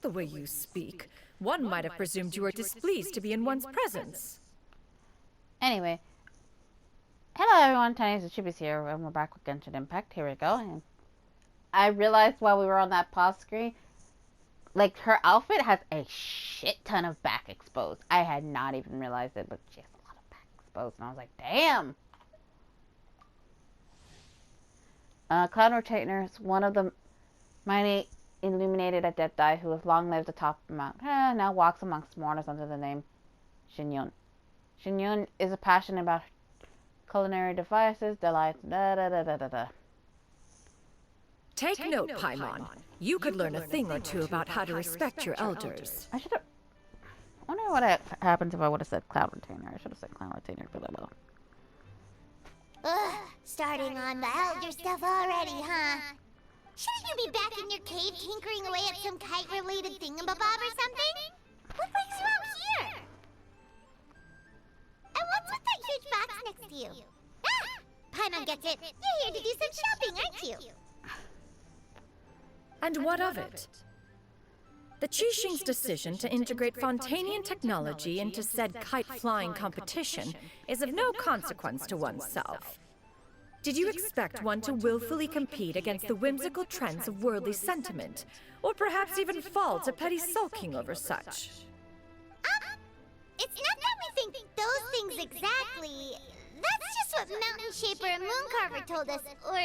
The way you speak, one might have presumed you were displeased to be in one's presence. Anyway. Hello everyone, Tiniestofchibis here, and we're back with Genshin Impact. Here we go. And I realized while we were on that pause screen, like, her outfit has a shit ton of back exposed. I had not even realized it, but she has a lot of back exposed, and I was like, damn! Cloud Retainer is one of the many illuminated Adepti who has long lived atop the mountain. Now walks amongst mourners under the name Xinyun. Xinyun is a passionate about culinary devices, delights, Take note, Paimon. You could learn a thing or two about how to respect your elders. I should have... I wonder what happens if I would have said Cloud Retainer. I should have said Cloud Retainer for that low. Ugh, starting on the elder stuff already, huh? Shouldn't you be back in your cave tinkering away at some kite-related thingamabob or something? What brings you out here? And what's with that huge box next to you? Ah! Paimon gets it. You're here to do some shopping, aren't you? And what of it? The Qixing's decision to integrate Fontanian technology into said kite-flying competition is of no consequence to oneself. Did you expect one to willfully compete against the whimsical trends of worldly sentiment, or perhaps even fall to petty sulking over such? It's not that we think those things exactly. That's just what Mountain Shaper and Mooncarver told us, or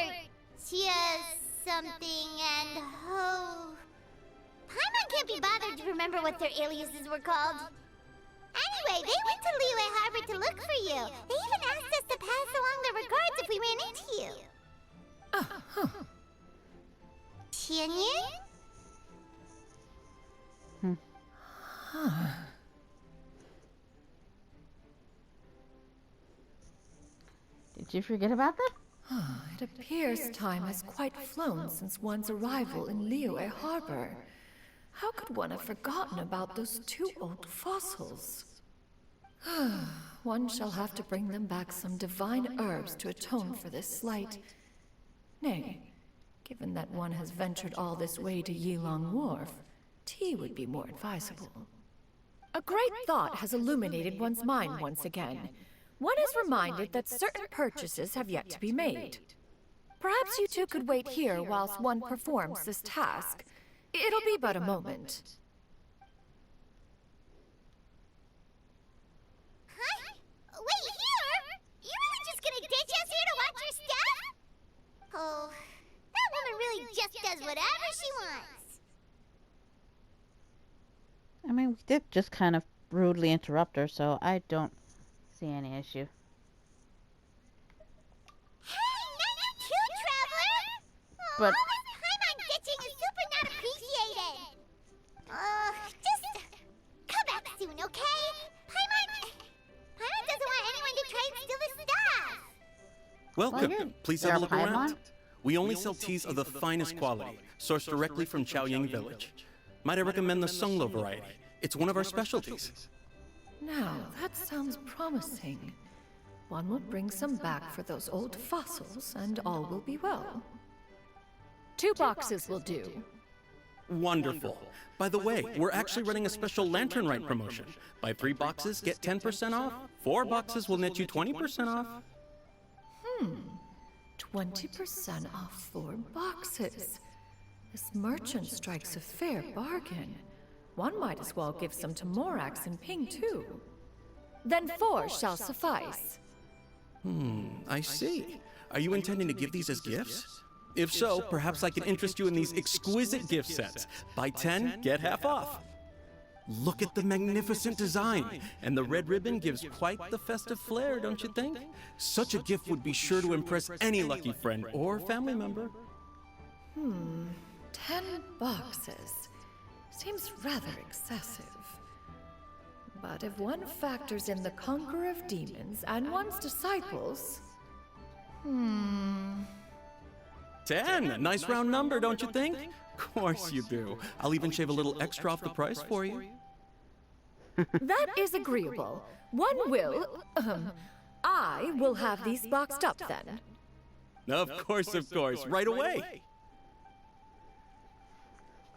Chia something and Ho. Paimon can't be bothered to remember what their aliases were called. Anyway, they went to Liyue Harbor to look for you. They even asked us to pass along their regards if we ran into you. Tianyu? Did you forget about that? It appears time has quite flown since one's arrival in Liyue Harbor. How could one have forgotten about those two old fossils? One shall have to bring them back some divine herbs to atone for this slight. Nay, given that one has ventured all this way to Yilong Wharf, tea would be more advisable. A great thought has illuminated one's mind once again. One is reminded that certain purchases have yet to be made. Perhaps you two could wait here whilst one performs this task. It'll be but a moment. Huh? Wait, here? You really just gonna ditch us here to watch your stuff? Oh, that woman really just does whatever she wants. I mean, we did just kind of rudely interrupt her, so I don't see any issue. Hey, not you too, Traveler! But all this Paimon ditching is super not appreciated. Just come back soon, okay? Paimon doesn't want anyone to try and steal his stuff. Welcome. Please have a look around. We only sell teas of the finest quality, sourced directly from Chaoying Village. Might I recommend the Sunglo variety? It's one of our specialties. Now, that sounds promising. One will bring some back for those old fossils, and all will be well. 2 boxes will do. Wonderful. By the way, we're actually running a special Lantern Rite promotion. Buy 3 boxes, get 10% off. 4 boxes will net you 20% off. 20% off 4 boxes. This merchant strikes a fair bargain. One might as well give some to Morax and Ping, too. Then 4 shall suffice. I see. Are you intending to give these as gifts? If so, perhaps I can interest you in these exquisite gift sets. Buy 10, get half off. Look at the magnificent design, and the red ribbon gives quite the festive flair, don't you think? Such a gift would be sure to impress any lucky friend or family member. 10 boxes. Seems rather excessive. But if one factors in the Conqueror of Demons and one's disciples... 10, a nice round number, don't you think? Of course you do. I'll even shave a little extra off the price for you. That is agreeable. One will... I will have these boxed up then. Of course, right away.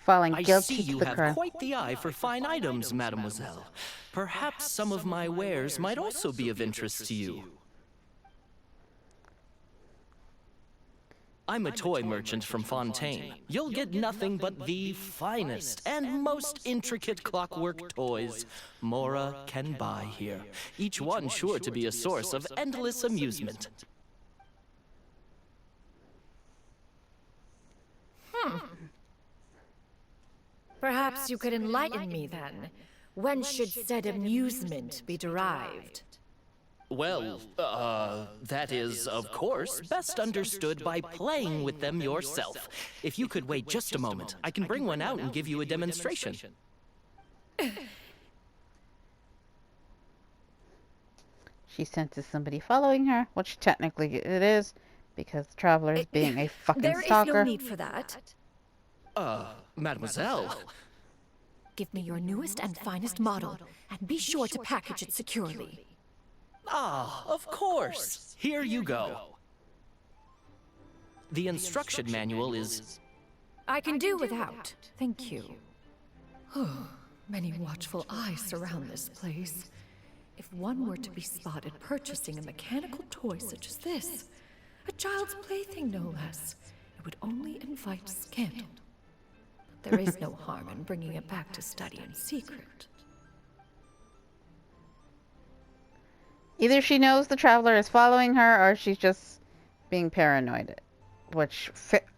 falling I guilty see to you the have crime. quite the eye for fine items, mademoiselle. Perhaps some of my wares might also be of interest to you. I'm a toy merchant from Fontaine. You'll get nothing but the finest and most intricate clockwork toys Mora can buy here. Each one sure to be a source of endless amusement. Perhaps you could enlighten me then. When should said amusement be derived? Well, that is, of course, best understood by playing with them yourself. If you could wait just a moment, I can bring one out and give you a demonstration. She senses somebody following her, which technically it is, because the traveler is being a fucking There is stalker. no need for that. Mademoiselle. Give me your newest and finest model, and be sure to package it securely. Ah, of course. Here you go. The instruction manual is... I can do without, thank you. Oh, many watchful eyes surround this place. If one were to be spotted purchasing a mechanical toy such as this, a child's plaything no less, it would only invite scandal. But there is no harm in bringing it back to study in secret. Either she knows the traveler is following her, or she's just being paranoid. Which,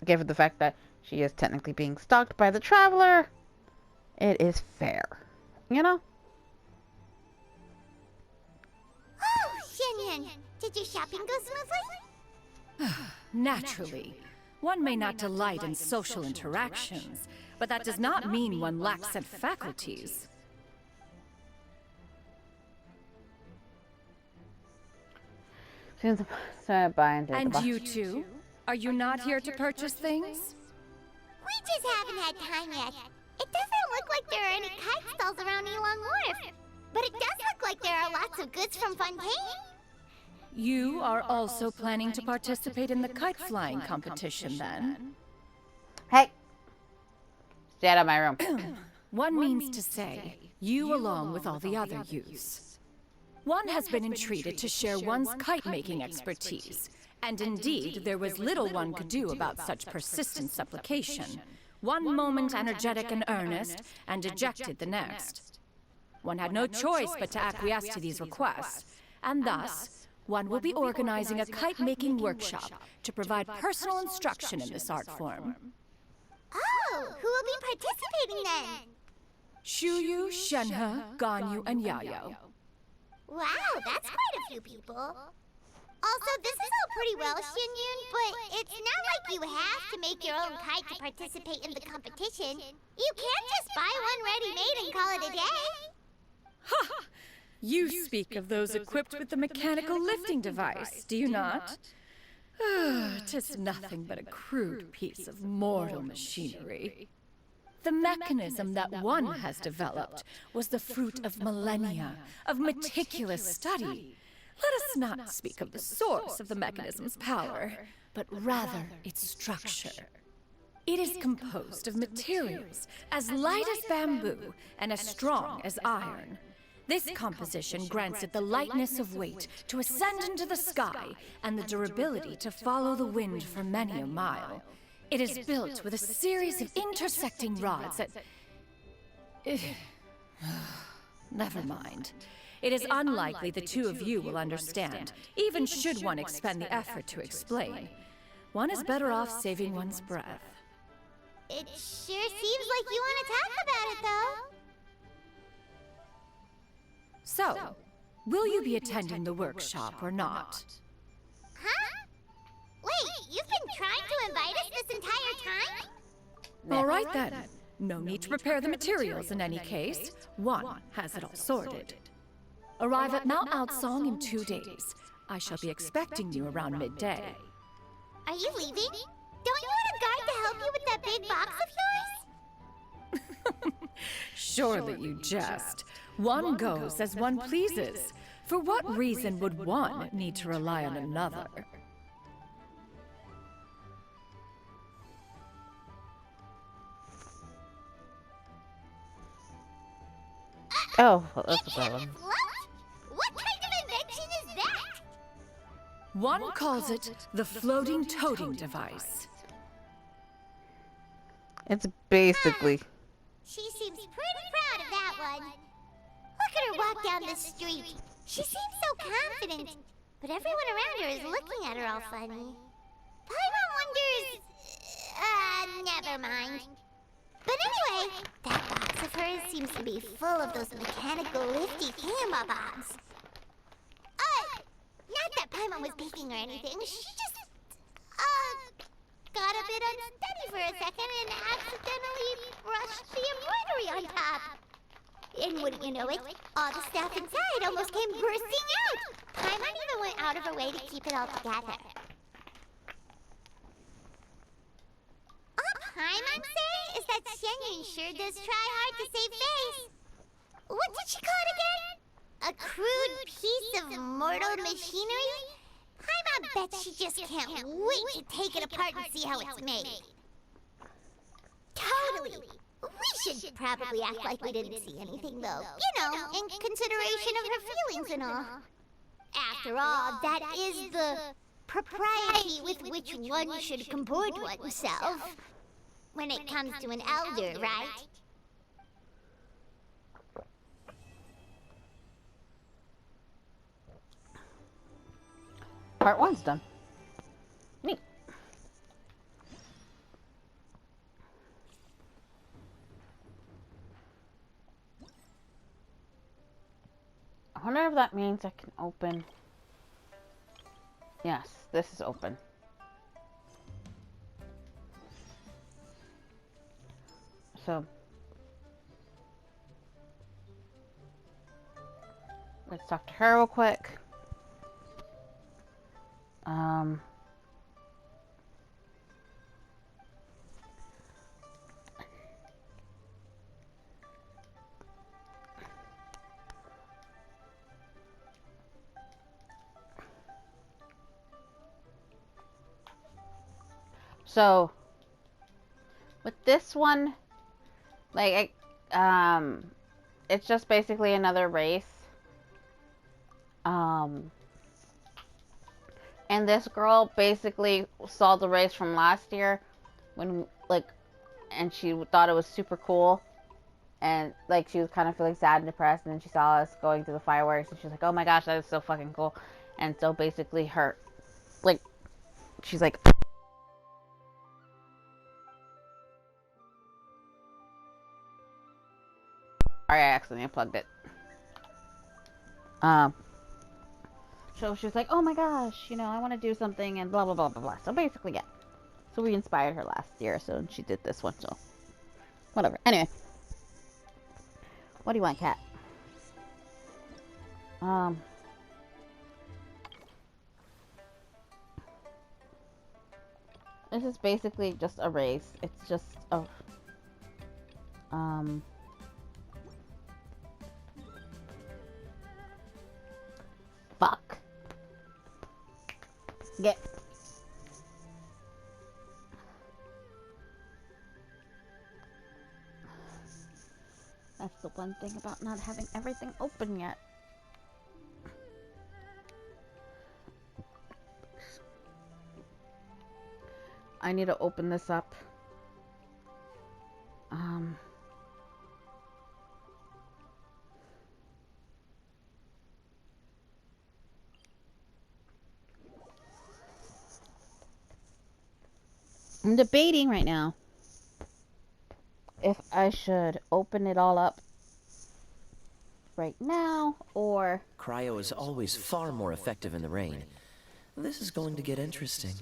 given the fact that she is technically being stalked by the traveler, it is fair. You know? Oh, Shinyan, did your shopping go smoothly? Naturally. One may not delight in social interactions, but that does not mean one lacks said faculties. She's buying And you too? Are you not here to purchase things? We just haven't had time yet. It doesn't look like there are any kite stalls around Elon Wharf. But it does look like there are lots of goods from Fontaine. You are also planning to participate in the kite flying competition then? Hey! Stay out of my room. One means to say, you along with all the other youths. One has been entreated to share one's kite-making expertise, and indeed, there was little one could do about such persistent supplication. One moment energetic and earnest, and dejected the next. One had no choice but to acquiesce to these requests, and thus, one will be organizing a kite-making workshop to provide personal instruction in this art form. Oh, who will be participating then? Shuyu, Shenhe, Ganyu, and Yayo. Wow, that's quite a few people. Also, this is all pretty well, Xinyun, but it's not like you have to make your own kite to participate in the competition. You can't just buy one ready-made and call it a day. Ha! You speak of those equipped with the mechanical lifting device, do you not? 'Tis nothing but a crude piece of mortal machinery. The mechanism that one has developed was the fruit of millennia of meticulous study. Let us not speak of the source of the mechanism's power, but rather its structure. It is composed of materials as light as bamboo and as strong as iron. This composition grants it the lightness of weight to ascend into the sky and the durability to follow the wind for many a mile. It is built with a series of intersecting rods that... Never mind. It is unlikely the two of you will understand, even should one expend the effort to explain. One is better off saving one's breath. It sure seems like you want to talk about it, though. So, will you be attending the workshop or not? Huh? Wait, you've been trying to invite us this entire time? All right then. No need to prepare the materials in any case. One has it all sorted. Arrive at Mount Outsong in 2 days. I shall be expecting you around midday. Are you leaving? Don't you want a guard to help you with that big box of yours? Surely you jest. One goes as one pleases. For what reason would one need to rely on another? Oh, well, that's what that one. Float? What kind of invention is that? One calls it the floating toting device. It's basically. She seems pretty proud of that one. Look at her walk down the street. She seems so confident, but everyone around her is looking at her all funny. Paimon wonders... never mind. But anyway, that box of hers seems to be full of those mechanical lifty camera bombs. Not that Paimon was peeking or anything. She just, got a bit unsteady for a second and accidentally brushed the embroidery on top. And wouldn't you know it, all the stuff inside almost came bursting out. Paimon even went out of her way to keep it all together. All Paimon say is that Xianyun sure does try hard to save face. What did she call it again? A crude piece of mortal machinery? Paimon bets she just can't wait to take it apart and see how it's made. Totally. We should probably act like we didn't see anything, though. You know, in consideration of her feelings and all. After all, that is the propriety with which one should comport oneself. When it comes to an elder, right? Part 1's done. Neat. I wonder if that means I can open... Yes, this is open. So... let's talk to her real quick. So, with this one, like, it's just basically another race. And this girl basically saw the race from last year when, like, and she thought it was super cool. And, like, she was kind of feeling sad and depressed. And then she saw us going through the fireworks. And she was like, oh my gosh, that is so fucking cool. And so basically her, like, she's like... Sorry, I accidentally unplugged it. So she was like, oh my gosh, you know, I want to do something and blah, blah, blah, blah, blah. So basically, yeah. So we inspired her last year, so she did this one, so whatever. Anyway. What do you want, cat? This is basically just a race. It's just a... Fuck. Get. That's the one thing about not having everything open yet. I need to open this up. I'm debating right now if I should open it all up right now or... Cryo is always far more effective in the rain. This is going to get interesting.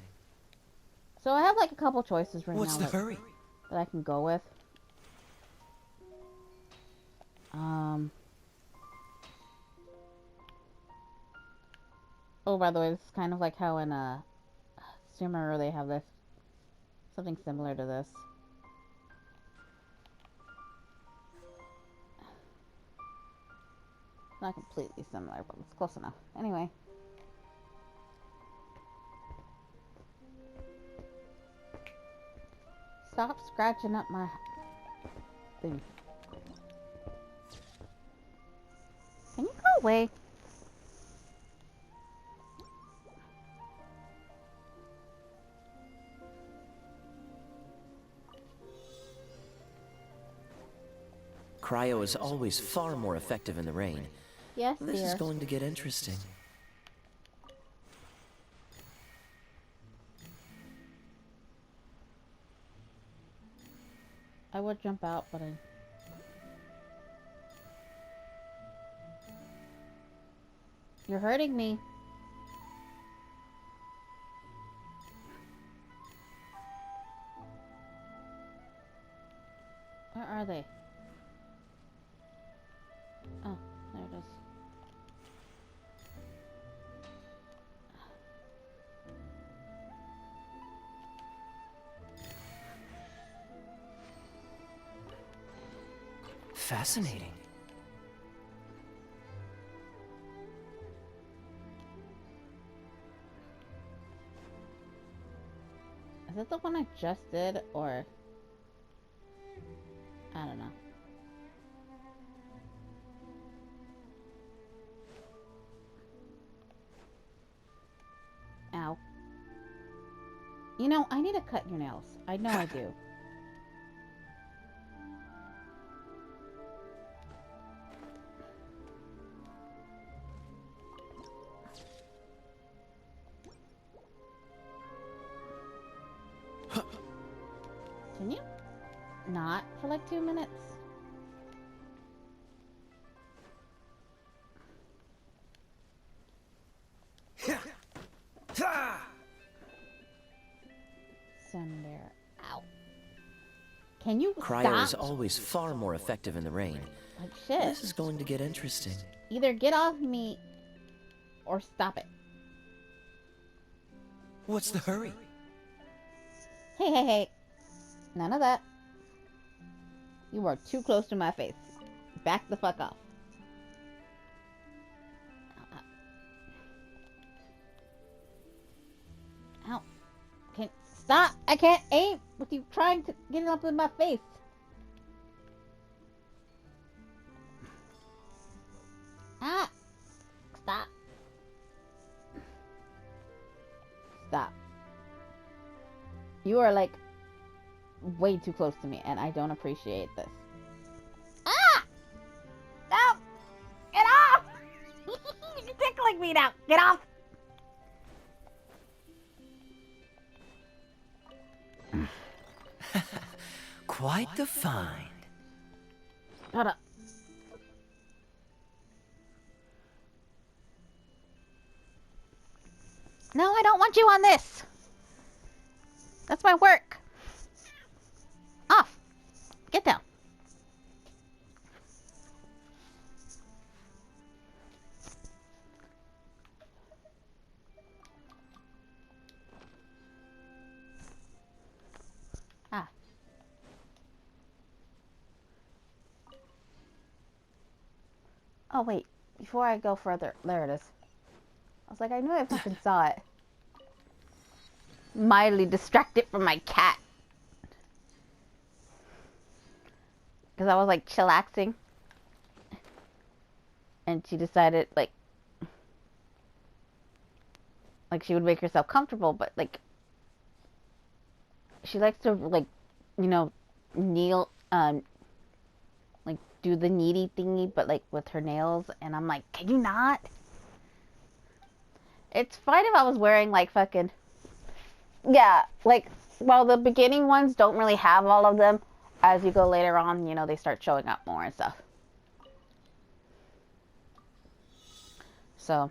So I have like a couple choices right What's now the hurry? that I can go with. Oh, by the way, this is kind of like how in Sumeru they have this. Something similar to this. Not completely similar, but it's close enough. Anyway. Stop scratching up my thing. away. Cryo is always far more effective in the rain. Yes, This is dear. going to get interesting. I would jump out, but I... You're hurting me. Where are they? Oh, there it is. Fascinating. Is that the one I just did, or... I don't know. Ow. You know, I need to cut your nails. I know I do. Can you not for like 2 minutes? Sunbear. Ow. Can you Cryo stop? is always far more effective in the rain. Like shit. This is going to get interesting. Either get off me or stop it. What's the hurry? Hey, hey, hey. None of that. You are too close to my face. Back the fuck off. Ow. Can stop. I can't aim with you trying to get it up in my face. Ah. Stop. Stop. You are like way too close to me, and I don't appreciate this. Ah! No! Get off! You're tickling me now. Get off! Quite the find. Shut up. No, I don't want you on this. That's my work. Off. Get down. Ah. Oh, wait. Before I go further, there it is. I was like, I knew I fucking saw it. Mildly distracted from my cat. Because I was like chillaxing. And she decided like she would make herself comfortable, but like she likes to like, you know, kneel, like do the needy thingy, but like with her nails. And I'm like, can you not? It's fine if I was wearing like fucking, yeah, like, well, the beginning ones don't really have all of them. As you go later on, you know, they start showing up more and stuff. So.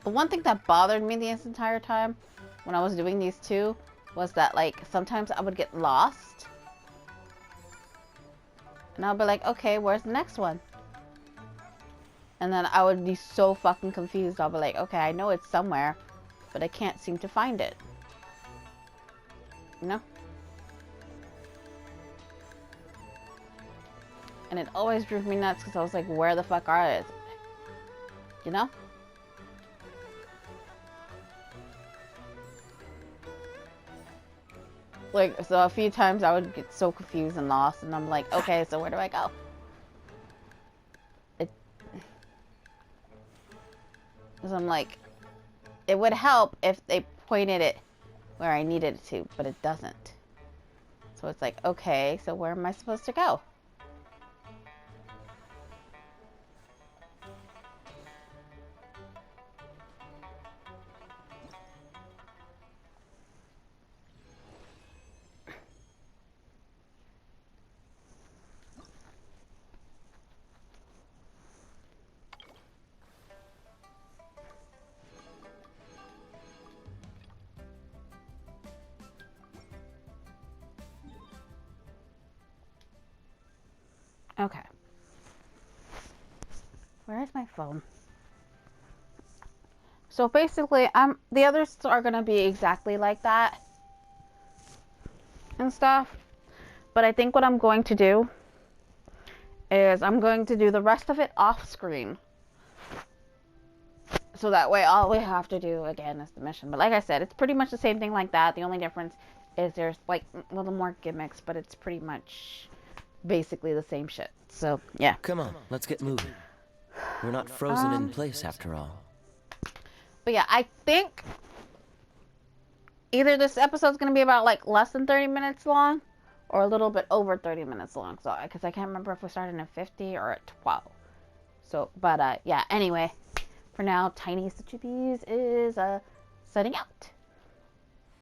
The one thing that bothered me this entire time when I was doing these two was that, like, sometimes I would get lost. And I'll be like, okay, where's the next one? And then I would be so fucking confused. I'll be like, okay, I know it's somewhere, but I can't seem to find it. You know? And it always drove me nuts because I was like, where the fuck are they? You know? Like, so a few times I would get so confused and lost, and I'm like, okay, so where do I go? Because I'm like, it would help if they pointed it where I needed it to, but it doesn't. So it's like, okay, so where am I supposed to go? Okay. Where is my phone? So basically, the others are gonna be exactly like that and stuff. But I think what I'm going to do is I'm going to do the rest of it off screen. So that way all we have to do again is the mission. But like I said, it's pretty much the same thing like that. The only difference is there's like a little more gimmicks, but it's pretty much basically the same shit. So yeah. Come on, let's get moving. We're not frozen in place after all. But yeah, I think either this episode's going to be about like less than 30 minutes long or a little bit over 30 minutes long. So, because I can't remember if we started at 50 or at 12. So, but yeah, anyway, for now, Tiniestofchibis is setting out.